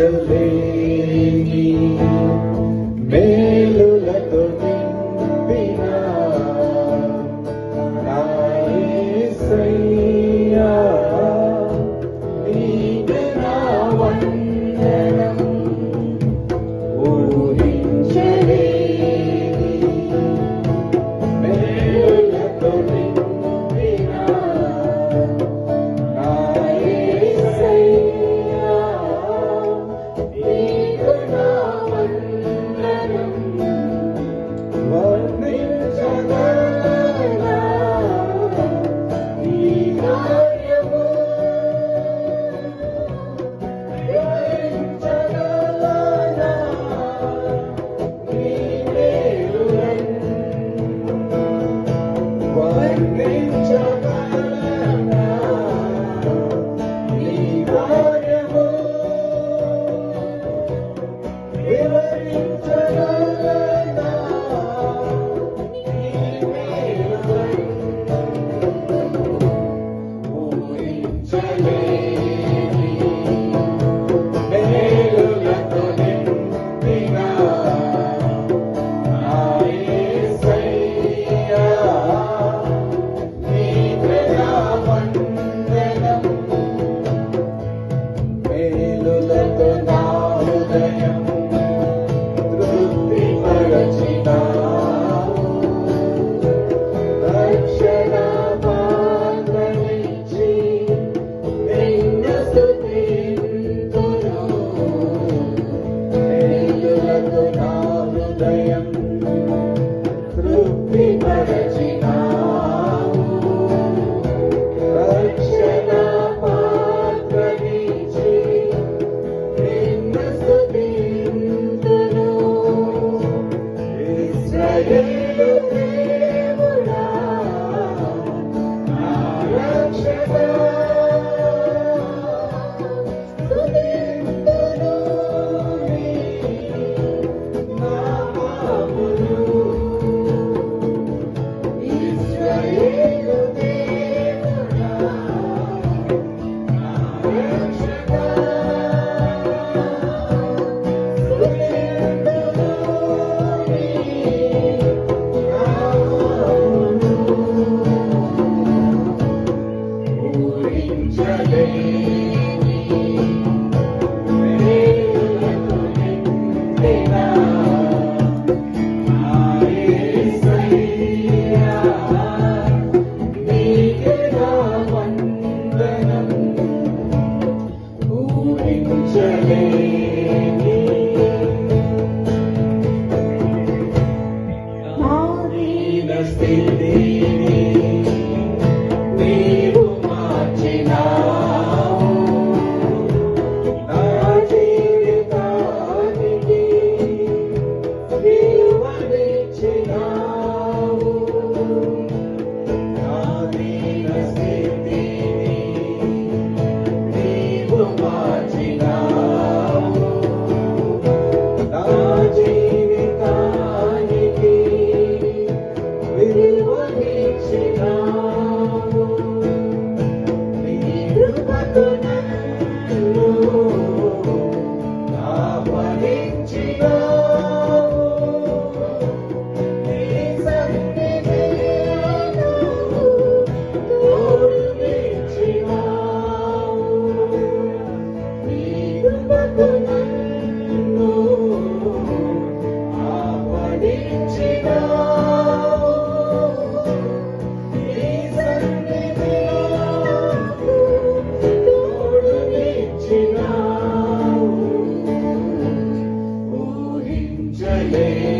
ఊహించలేని మేలులతో నింపిన నా యేసయ్యా, నీకే నా వందనం. ఊహించలేని మేలులతో నింపిన నా యేసయ్యా, నీకే నా వందనం. వర్ణించగలనా నీ కార్యము, వివరించగలనా నీ మేలులను, వర్ణించగలనా నీ కార్యము, వివరించగలనా నీ మేలులను. ఊహించలేని మేలులతో నింపిన నా యేసయ్యా, నీకే నా వందనం. మేలులతో నా హృదయం తృప్తిపరచినావు. రక్షణ పాత్రనిచ్చి నిన్ను స్తుతింతును. మేలులతో నా హృదయం తృప్తిపరచినావు. రక్షణ పాత్రనిచ్చి నిన్ను స్తుతింతును. ఇశ్రాయేలు దేవుడా, నా రక్షకా, స్తుతింతును నీ నామమును. ఇశ్రాయేలు దేవుడా, నా రక్షకా, స్తుతింతును నీ నామమును. ఊహించలేని మేలులతో నింపిన నా యేసయ్యా, నీకే నా వందనం. ఊహించలేని మారిన స్థితిని నీవు మార్చినావు. నా జీవితానికి విలువనిచ్చినావు. నా దీన స్థితిని నీవు మార్చినావు. నా జీవితానికి విలువనిచ్చినావు. నీ కృపతో నన్ను ఆవరించినావు. నీ సన్నిధిలో తోడునిచ్చినావు. నీ కృపతో నన్ను ఆవరించినావు. నీ సన్నిధిలో తోడునిచ్చినావు. ఊహించలేని